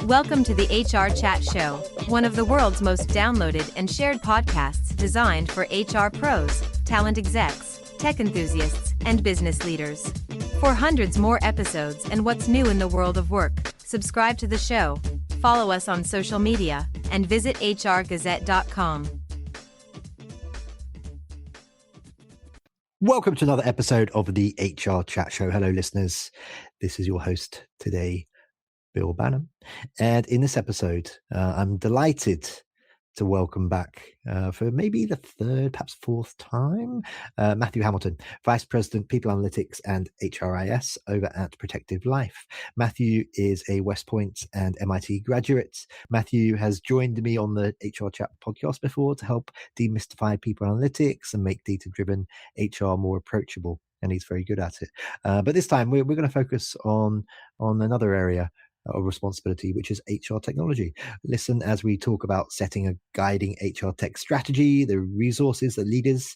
Welcome to the HR Chat Show, one of the world's most downloaded and shared podcasts designed for HR pros, talent execs, tech enthusiasts, and business leaders. For hundreds more episodes and what's new in the world of work, subscribe to the show, follow us on social media, and visit hrgazette.com. Welcome to another episode of the HR Chat Show. Hello, listeners. This is your host today, Bill Banham. And in this episode, I'm delighted to welcome back for maybe the third, perhaps fourth time, Matthew Hamilton, Vice President, People Analytics and HRIS over at Protective Life. Matthew is a West Point and MIT graduate. Matthew has joined me on the HR Chat podcast before to help demystify people analytics and make data-driven HR more approachable. And he's very good at it. But this time, we're going to focus on another area of responsibility, which is HR technology. Listen as we talk about setting a guiding HR tech strategy, the resources that leaders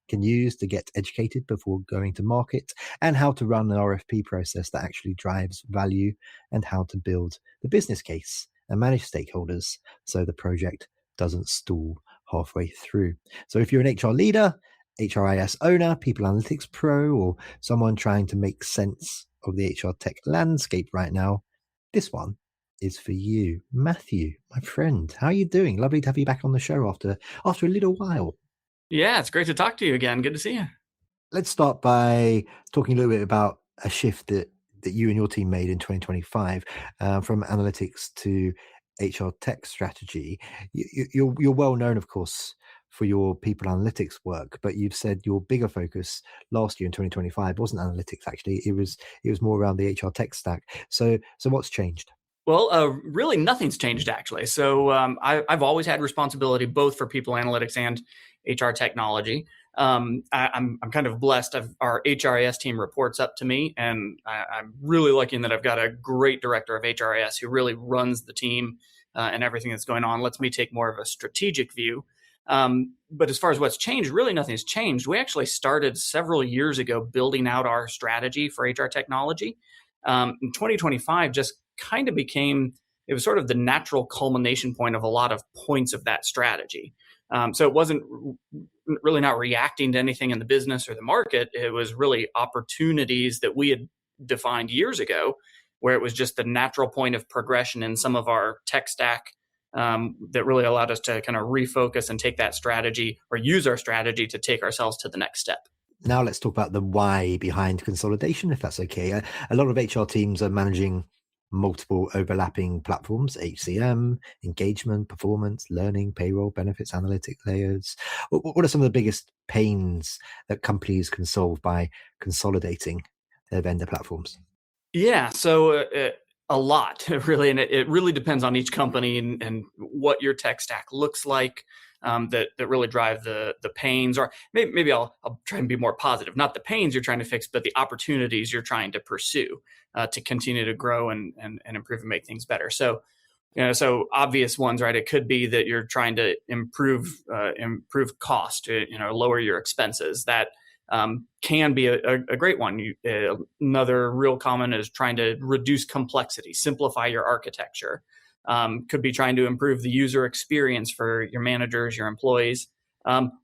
can use to get educated before going to market, and how to run an RFP process that actually drives value, and how to build the business case and manage stakeholders so the project doesn't stall halfway through. So if you're an HR leader, HRIS owner, people analytics pro, or someone trying to make sense of the HR tech landscape right now, this one is for you. Matthew, my friend, how are you doing? Lovely to have you back on the show after a little while. Yeah, it's great to talk to you again. Good to see you. Let's start by talking a little bit about a shift that you and your team made in 2025 from analytics to HR tech strategy. You're well known, of course, for your people analytics work, but you've said your bigger focus last year in 2025 wasn't analytics. Actually, it was more around the HR tech stack. So what's changed? Well, really nothing's changed actually. So I've always had responsibility both for people analytics and HR technology. I'm kind of blessed. Our HRIS team reports up to me, and I'm really lucky in that I've got a great director of HRIS who really runs the team and everything that's going on. Lets me take more of a strategic view. But as far as what's changed, really nothing's changed. We actually started several years ago building out our strategy for HR technology. In 2025 just kind of it was sort of the natural culmination point of a lot of points of that strategy. So it wasn't really not reacting to anything in the business or the market. It was really opportunities that we had defined years ago, where it was just the natural point of progression in some of our tech stack that really allowed us to kind of refocus and take that strategy, or use our strategy to take ourselves to the next step. Now let's talk about the why behind consolidation, if that's okay. A lot of HR teams are managing multiple overlapping platforms: HCM, engagement, performance, learning, payroll, benefits, analytic layers. What are some of the biggest pains that companies can solve by consolidating their vendor platforms? Yeah, so a lot, really, and it really depends on each company and what your tech stack looks like. That really drive the pains, or maybe I'll try and be more positive. Not the pains you're trying to fix, but the opportunities you're trying to pursue to continue to grow and improve and make things better. So, so obvious ones, right? It could be that you're trying to improve cost, lower your expenses. That can be a great one. Another real common is trying to reduce complexity, simplify your architecture. Could be trying to improve the user experience for your managers, your employees,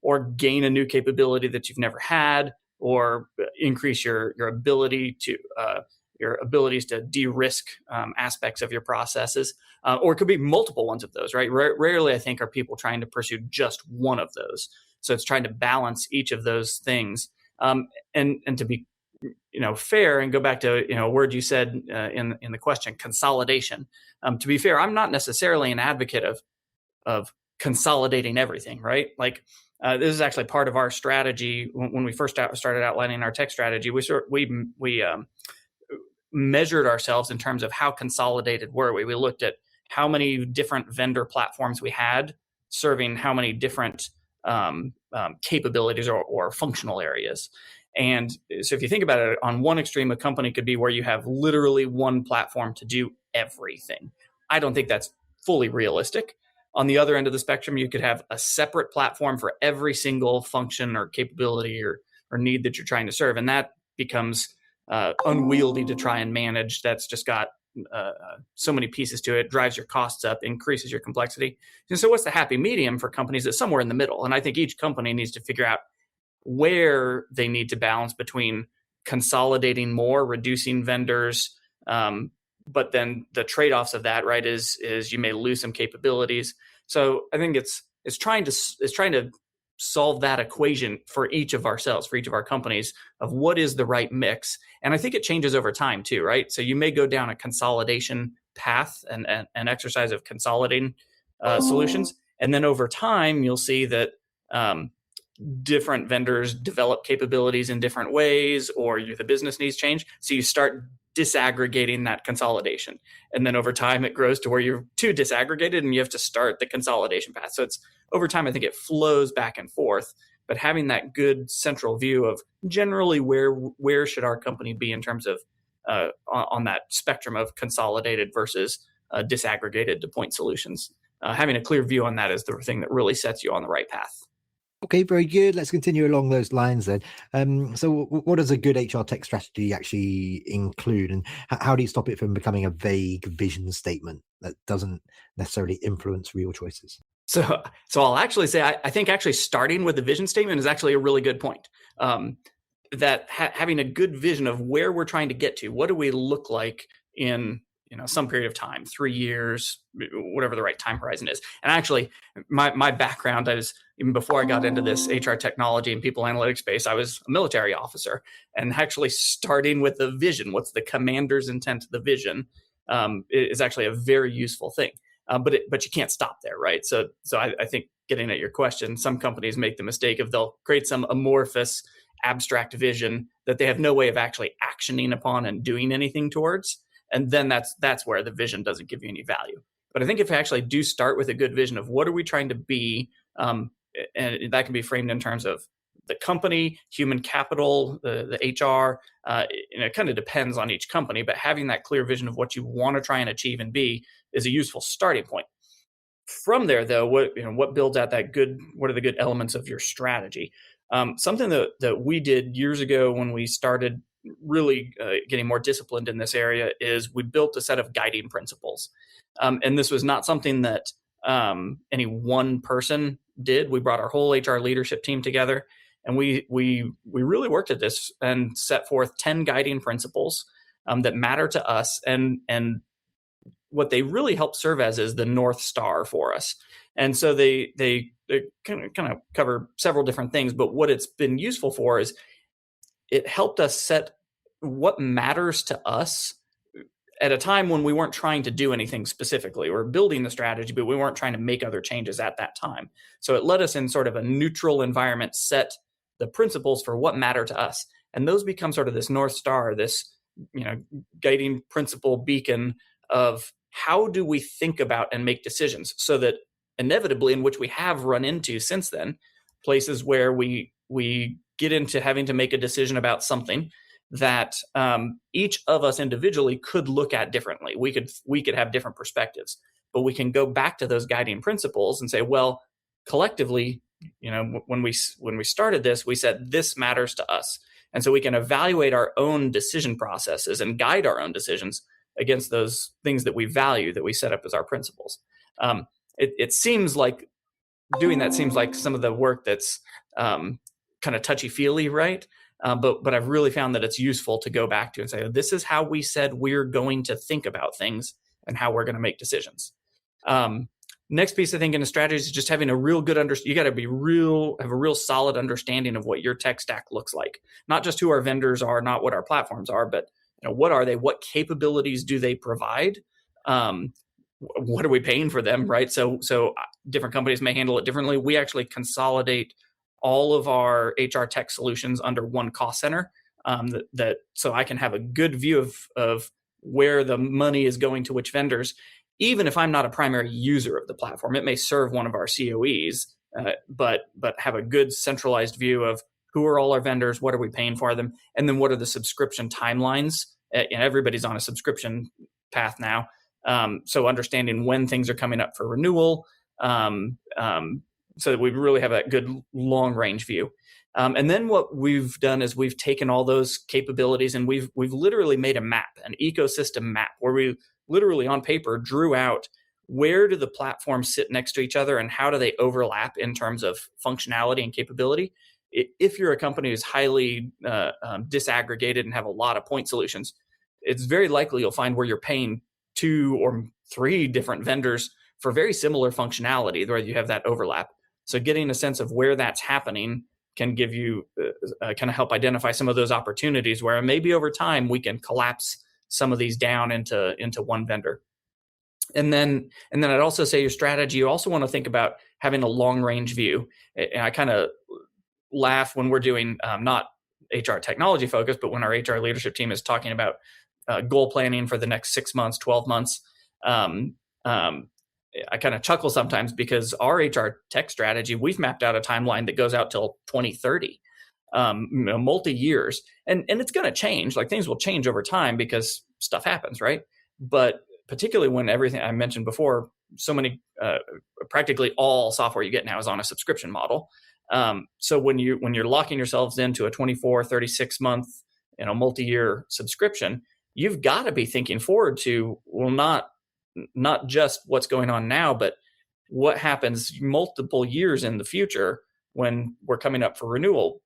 or gain a new capability that you've never had, or increase your ability to your abilities to de-risk aspects of your processes, or it could be multiple ones of those. Right? Rarely, I think, are people trying to pursue just one of those. So it's trying to balance each of those things, and to be fair, and go back to a word you said in the question, consolidation. To be fair, I'm not necessarily an advocate of consolidating everything, right? Like this is actually part of our strategy. When we first started outlining our tech strategy, we measured ourselves in terms of how consolidated were we. We looked at how many different vendor platforms we had serving how many different capabilities or functional areas. And so if you think about it, on one extreme, a company could be where you have literally one platform to do everything. I don't think that's fully realistic. On the other end of the spectrum, you could have a separate platform for every single function or capability or need that you're trying to serve. And that becomes unwieldy to try and manage. That's just got so many pieces to it, drives your costs up, increases your complexity. And so what's the happy medium for companies? That's somewhere in the middle. And I think each company needs to figure out where they need to balance between consolidating more, reducing vendors, but then the trade-offs of that, right, is you may lose some capabilities. So I think it's trying to solve that equation for each of ourselves, for each of our companies, of what is the right mix. And I think it changes over time too, right? So you may go down a consolidation path and an exercise of consolidating solutions, and then over time you'll see that different vendors develop capabilities in different ways, or the business needs change. So you start disaggregating that consolidation. And then over time, it grows to where you're too disaggregated and you have to start the consolidation path. So it's over time, I think it flows back and forth, but having that good central view of generally where should our company be in terms of on that spectrum of consolidated versus disaggregated to point solutions. Having a clear view on that is the thing that really sets you on the right path. Okay, very good. Let's continue along those lines then. So what does a good HR tech strategy actually include, and how do you stop it from becoming a vague vision statement that doesn't necessarily influence real choices? So I'll actually say, I think actually starting with the vision statement is actually a really good point. That having a good vision of where we're trying to get to, what do we look like in some period of time, 3 years, whatever the right time horizon is. And actually, my background, even before I got into this HR technology and people analytics space, I was a military officer. And actually starting with the vision, what's the commander's intent of the vision, is actually a very useful thing. But you can't stop there, right? So I think getting at your question, some companies make the mistake of they'll create some amorphous, abstract vision that they have no way of actually actioning upon and doing anything towards. And then that's where the vision doesn't give you any value. But I think if you actually do start with a good vision of what are we trying to be, and that can be framed in terms of the company, human capital, the HR, it kind of depends on each company, but having that clear vision of what you want to try and achieve and be is a useful starting point. From there, though, what builds out that good, what are the good elements of your strategy? Something that we did years ago when we started really getting more disciplined in this area is we built a set of guiding principles. And this was not something that any one person did. We brought our whole HR leadership team together, and we really worked at this and set forth 10 guiding principles that matter to us, and what they really help serve as is the North Star for us. And so they kind of cover several different things, but what it's been useful for is it helped us set what matters to us at a time when we weren't trying to do anything specifically. We're building the strategy, but we weren't trying to make other changes at that time. So it let us in sort of a neutral environment, set the principles for what matter to us. And those become sort of this North Star, this guiding principle beacon of how do we think about and make decisions, so that inevitably, in which we have run into since then, places where we get into having to make a decision about something that each of us individually could look at differently. We could have different perspectives, but we can go back to those guiding principles and say, well, collectively, when we started this, we said this matters to us. And so we can evaluate our own decision processes and guide our own decisions against those things that we value, that we set up as our principles. It seems like doing that seems like some of the work that's kind of touchy-feely, right? But I've really found that it's useful to go back to and say, this is how we said we're going to think about things and how we're going to make decisions. Next piece, I think, in a strategy is just having a real good understanding. You got to have a real solid understanding of what your tech stack looks like. Not just who our vendors are, not what our platforms are, but what are they? What capabilities do they provide? What are we paying for them, right? So different companies may handle it differently. We actually consolidate all of our HR tech solutions under one cost center, so I can have a good view of where the money is going to which vendors, even if I'm not a primary user of the platform. It may serve one of our COEs, but have a good centralized view of who are all our vendors, what are we paying for them, and then what are the subscription timelines. And everybody's on a subscription path now, so understanding when things are coming up for renewal, so that we really have a good long range view. And then what we've done is we've taken all those capabilities and we've literally made a map, an ecosystem map, where we literally on paper drew out where do the platforms sit next to each other and how do they overlap in terms of functionality and capability. If you're a company who's highly disaggregated and have a lot of point solutions, it's very likely you'll find where you're paying 2 or 3 different vendors for very similar functionality where you have that overlap. So getting a sense of where that's happening can give you kind of help identify some of those opportunities where maybe over time we can collapse some of these down into one vendor. And then I'd also say your strategy, you also want to think about having a long range view. And I kind of laugh when we're doing not HR technology focused, but when our HR leadership team is talking about goal planning for the next 6 months, 12 months. I kind of chuckle sometimes because our HR tech strategy, we've mapped out a timeline that goes out till 2030, multi-years. And it's going to change. Like things will change over time because stuff happens, right? But particularly when everything I mentioned before, so many, practically all software you get now is on a subscription model. So when you're locking yourselves into a 24, 36 month, multi-year subscription, you've got to be thinking forward to, well, not just what's going on now, but what happens multiple years in the future when we're coming up for renewal.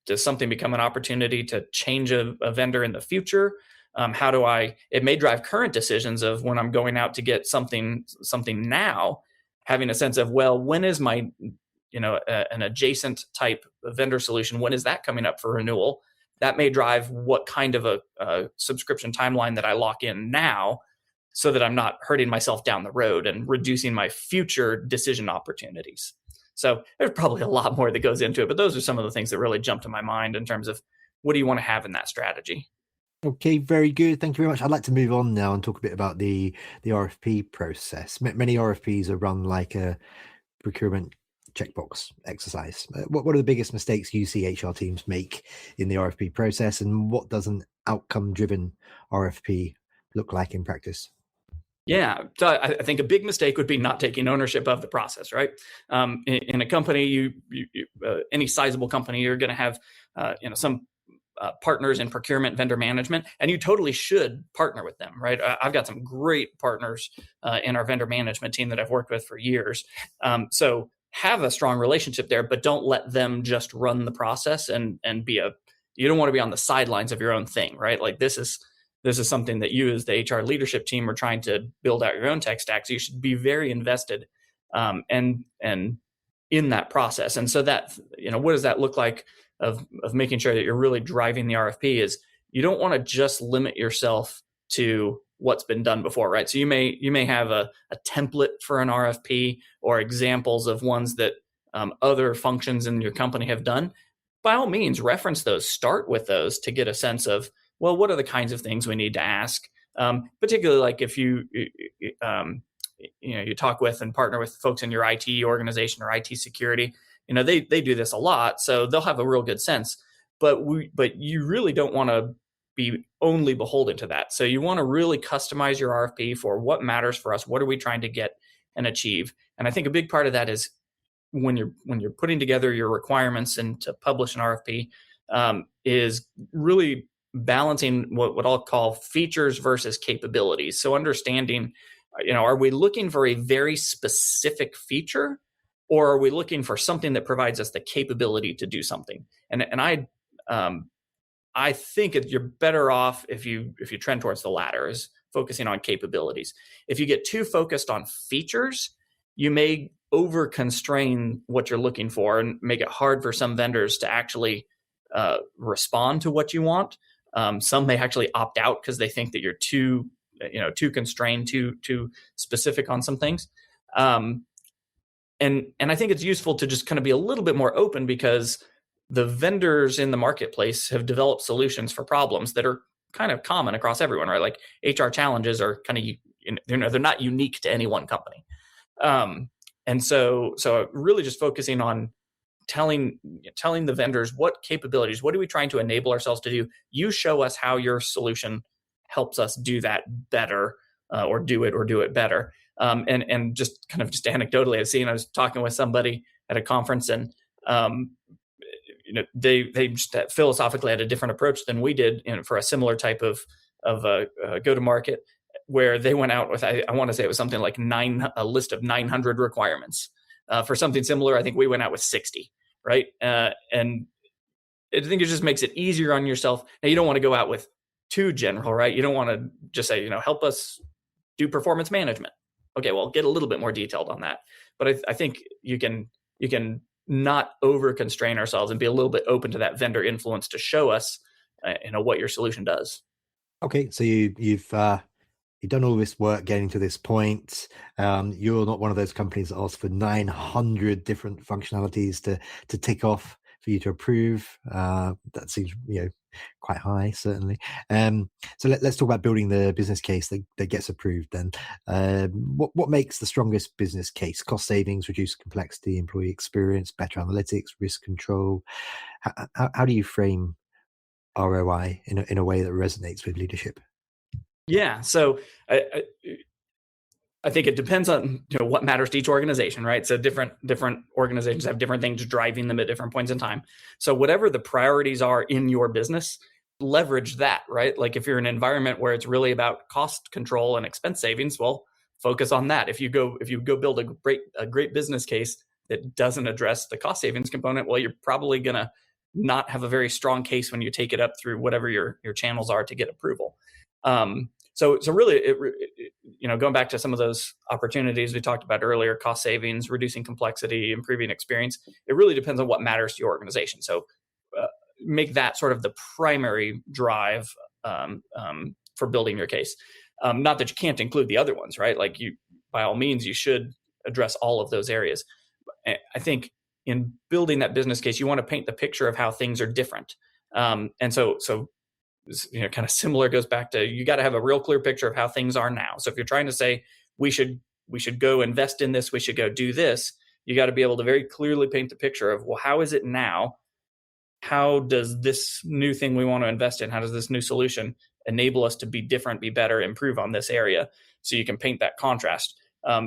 Does something become an opportunity to change a vendor in the future? It may drive current decisions of when I'm going out to get something now, having a sense of, well, when is my, an adjacent type of vendor solution, when is that coming up for renewal? That may drive what kind of a subscription timeline that I lock in now, so that I'm not hurting myself down the road and reducing my future decision opportunities. So there's probably a lot more that goes into it, but those are some of the things that really jump to my mind in terms of what do you want to have in that strategy? Okay, very good. Thank you very much. I'd like to move on now and talk a bit about the RFP process. Many RFPs are run like a procurement checkbox exercise. What are the biggest mistakes you see HR teams make in the RFP process, and what does an outcome-driven RFP look like in practice? Yeah, so I think a big mistake would be not taking ownership of the process, right? In a company, any sizable company, you're going to have, some partners in procurement, vendor management, and you totally should partner with them, right? I've got some great partners in our vendor management team that I've worked with for years. So have a strong relationship there, but don't let them just run the process and you don't want to be on the sidelines of your own thing, right? Like this is something that you as the HR leadership team are trying to build out your own tech stack. So you should be very invested and in that process. And so that, what does that look like of making sure that you're really driving the RFP is you don't want to just limit yourself to what's been done before, right? So you may have a template for an RFP or examples of ones that other functions in your company have done. By all means, reference those, start with those to get a sense of, well, what are the kinds of things we need to ask? Particularly like if you talk with and partner with folks in your IT organization or IT security, they do this a lot, so they'll have a real good sense. But you really don't want to be only beholden to that. So you want to really customize your RFP for what matters for us. What are we trying to get and achieve? And I think a big part of that is when you're putting together your requirements and to publish an RFP is really balancing what I'll call features versus capabilities. So understanding, are we looking for a very specific feature, or are we looking for something that provides us the capability to do something? And I think you're better off if you trend towards the latter, is focusing on capabilities. If you get too focused on features, you may over constrain what you're looking for and make it hard for some vendors to actually respond to what you want. Some may actually opt out because they think that you're too constrained, too specific on some things. And I think it's useful to just kind of be a little bit more open, because the vendors in the marketplace have developed solutions for problems that are kind of common across everyone, right? Like HR challenges are kind of, they're not unique to any one company. And so really just focusing on telling the vendors what capabilities, what are we trying to enable ourselves to do? You show us how your solution helps us do that better, or do it better. And just kind of just anecdotally, I was talking with somebody at a conference, and they just philosophically had a different approach than we did for a similar type of go to market, where they went out with, I want to say it was something like a list of 900 requirements. For something similar, I think we went out with 60, right? And I think it just makes it easier on yourself. Now, you don't want to go out with too general, right? You don't want to just say, help us do performance management. Okay, well, get a little bit more detailed on that. But I think you can not over constrain ourselves and be a little bit open to that vendor influence to show us, what your solution does. Okay, so you've done all this work getting to this point. You're not one of those companies that ask for 900 different functionalities to tick off for you to approve. That seems quite high, certainly. So let's talk about building the business case that gets approved then. What makes the strongest business case? Cost savings, reduced complexity, employee experience, better analytics, risk control. How do you frame ROI in a way that resonates with leadership? Yeah, so I think it depends on what matters to each organization, right? So different organizations have different things driving them at different points in time. So whatever the priorities are in your business, leverage that, right? Like if you're in an environment where it's really about cost control and expense savings, well, focus on that. If you go build a great business case that doesn't address the cost savings component, well, you're probably gonna not have a very strong case when you take it up through whatever your channels are to get approval. So really, going back to some of those opportunities we talked about earlier, cost savings, reducing complexity, improving experience, it really depends on what matters to your organization. So make that sort of the primary drive for building your case. Not that you can't include the other ones, right? Like by all means, you should address all of those areas. I think in building that business case, you want to paint the picture of how things are different. And so kind of similar, goes back to, you got to have a real clear picture of how things are now. So if you're trying to say we should go invest in this, we should go do this, you got to be able to very clearly paint the picture of, well, how is it now? How does this new thing we want to invest in, how does this new solution enable us to be different, be better, improve on this area? So you can paint that contrast.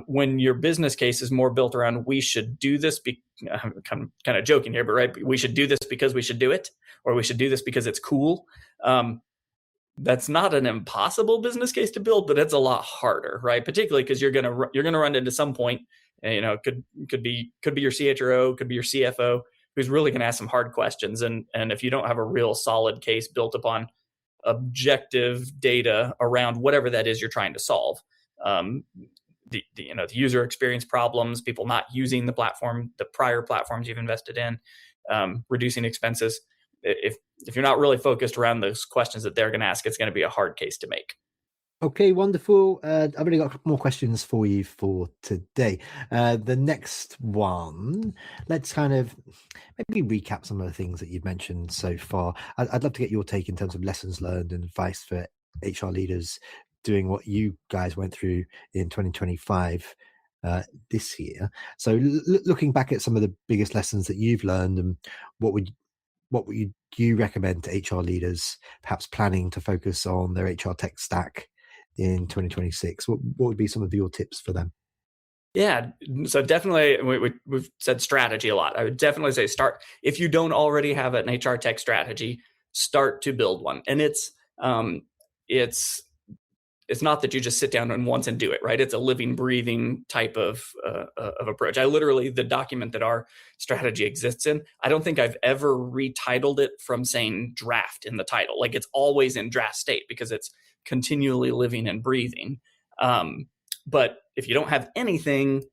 When your business case is more built around, we should do this, I'm kind of joking here, but right, we should do this because we should do it, or we should do this because it's cool. That's not an impossible business case to build, but it's a lot harder, right? Particularly because you're gonna run into some point, could be your CHRO, could be your CFO, who's really going to ask some hard questions, and if you don't have a real solid case built upon objective data around whatever that is you're trying to solve, the user experience problems, people not using the platform, the prior platforms you've invested in, reducing expenses. If you're not really focused around those questions that they're going to ask, it's going to be a hard case to make. Okay, wonderful. I've only got a couple more questions for you for today. The next one, let's kind of maybe recap some of the things that you've mentioned so far. I'd love to get your take in terms of lessons learned and advice for HR leaders doing what you guys went through in 2025 this year. So looking back at some of the biggest lessons that you've learned, and what would you recommend to HR leaders perhaps planning to focus on their HR tech stack in 2026? What would be some of your tips for them? Yeah, so definitely, we've said strategy a lot. I would definitely say start, if you don't already have an HR tech strategy, start to build one. And it's not that you just sit down and once and do it, right? It's a living, breathing type of approach. The document that our strategy exists in, I don't think I've ever retitled it from saying draft in the title. Like, it's always in draft state because it's continually living and breathing. But if you don't have anything,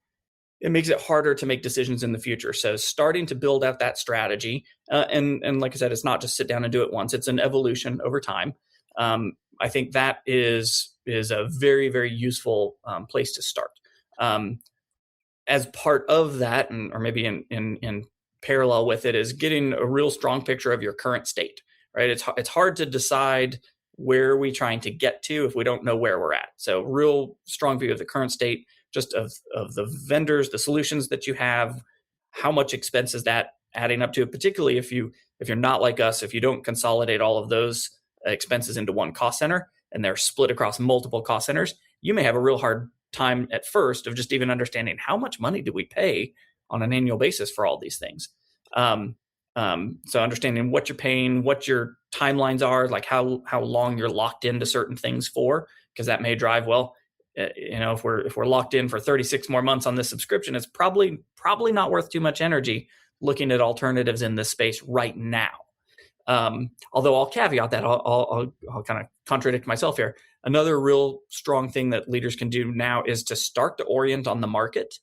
it makes it harder to make decisions in the future. So starting to build out that strategy, and like I said, it's not just sit down and do it once. It's an evolution over time. I think that is a very, very useful place to start. As part of that, or maybe in parallel with it, is getting a real strong picture of your current state, right? It's hard to decide where are we trying to get to if we don't know where we're at. So real strong view of the current state, just of the vendors, the solutions that you have, how much expense is that adding up to, particularly if you're not like us, if you don't consolidate all of those expenses into one cost center and they're split across multiple cost centers, you may have a real hard time at first of just even understanding how much money do we pay on an annual basis for all these things. So understanding what you're paying, what your timelines are, like how long you're locked into certain things for, because that may drive, if we're locked in for 36 more months on this subscription, it's probably not worth too much energy looking at alternatives in this space right now. Although I'll caveat that, I'll kind of contradict myself here. Another real strong thing that leaders can do now is to start to orient on the market.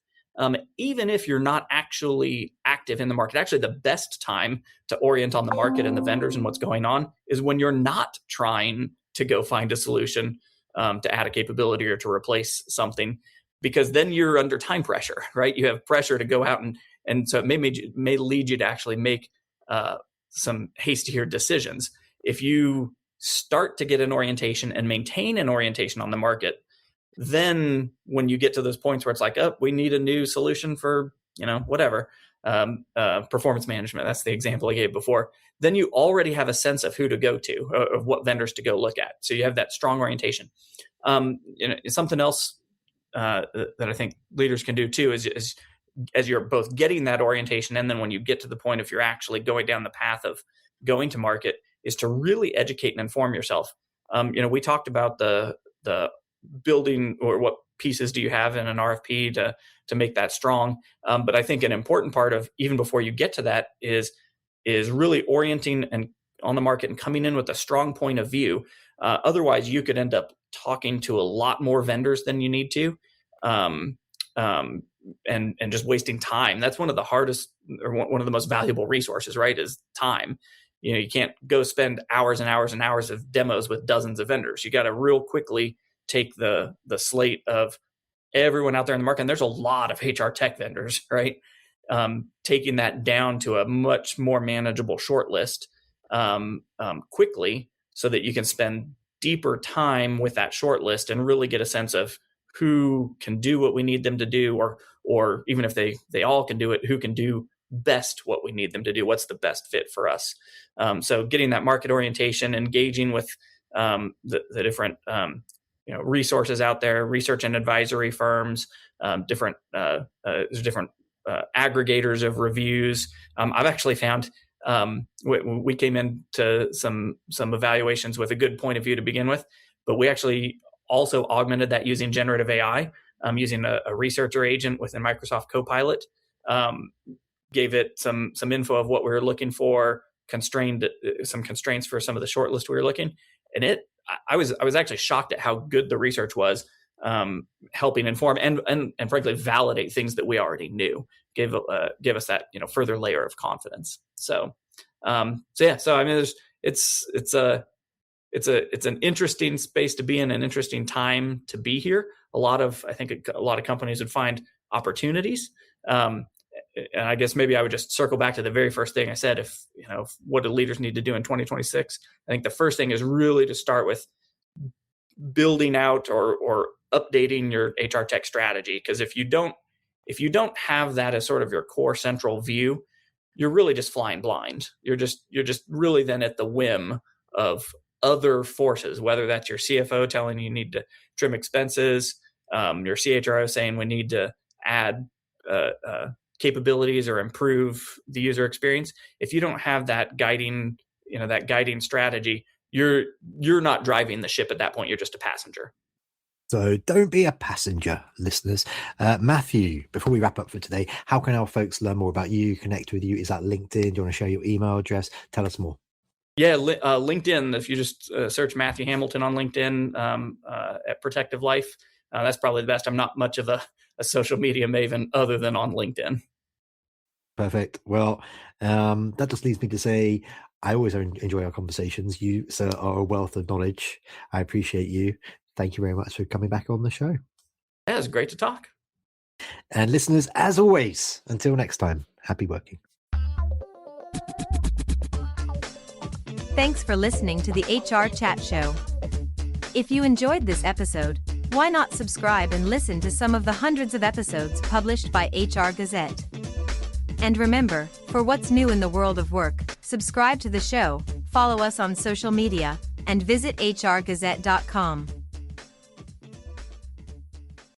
Even if you're not actually active in the market, actually the best time to orient on the market and the vendors and what's going on is when you're not trying to go find a solution to add a capability or to replace something, because then you're under time pressure, right? You have pressure to go out and so it may lead you to actually make some hastier decisions. If you start to get an orientation and maintain an orientation on the market, then when you get to those points where it's like, oh, we need a new solution for, whatever, performance management, that's the example I gave before, then you already have a sense of who to go to, of what vendors to go look at. So you have that strong orientation. Something else that I think leaders can do too is as you're both getting that orientation, and then when you get to the point if you're actually going down the path of going to market, is to really educate and inform yourself. We talked about the building, or what pieces do you have in an RFP to make that strong. But I think an important part of, even before you get to that, is really orienting and on the market and coming in with a strong point of view. Otherwise, you could end up talking to a lot more vendors than you need to, and just wasting time. That's one of the hardest, or one of the most valuable resources, right? Is time. You can't go spend hours and hours and hours of demos with dozens of vendors. You got to real quickly take the slate of everyone out there in the market, and there's a lot of HR tech vendors, right? Taking that down to a much more manageable shortlist quickly, so that you can spend deeper time with that shortlist and really get a sense of who can do what we need them to do, or even if they all can do it, who can do best what we need them to do, what's the best fit for us. So getting that market orientation, engaging with the different resources out there, research and advisory firms, different aggregators of reviews. I've actually found we came into some evaluations with a good point of view to begin with, but we actually also augmented that using generative AI, using a researcher agent within Microsoft Copilot. Gave it some info of what we were looking for, some constraints for some of the shortlist we were looking, and I was actually shocked at how good the research was, helping inform and frankly validate things that we already knew. Give us that further layer of confidence. So I mean, it's an interesting space to be in, an interesting time to be here. I think a lot of companies would find opportunities. And I guess maybe I would just circle back to the very first thing I said. If what do leaders need to do in 2026? I think the first thing is really to start with building out or updating your HR tech strategy. Because if you don't have that as sort of your core central view, you're really just flying blind. You're just really then at the whim of other forces, whether that's your CFO telling you need to trim expenses, your CHRO saying we need to add capabilities or improve the user experience. If you don't have that guiding strategy, you're not driving the ship at that point. You're just a passenger. So don't be a passenger, listeners. Matthew, before we wrap up for today, how can our folks learn more about you, connect with you? Is that LinkedIn? Do you want to share your email address? Tell us more. Yeah, LinkedIn. If you just search Matthew Hamilton on LinkedIn at Protective Life, that's probably the best. I'm not much of a social media maven other than on LinkedIn. Perfect. Well, that just leads me to say I always enjoy our conversations. You, sir, are a wealth of knowledge. I appreciate you. Thank you very much for coming back on the show. Yeah, it was great to talk. And listeners, as always, until next time, happy working. Thanks for listening to the HR Chat Show. If you enjoyed this episode, why not subscribe and listen to some of the hundreds of episodes published by HR Gazette? And remember, for what's new in the world of work, subscribe to the show, follow us on social media, and visit hrgazette.com.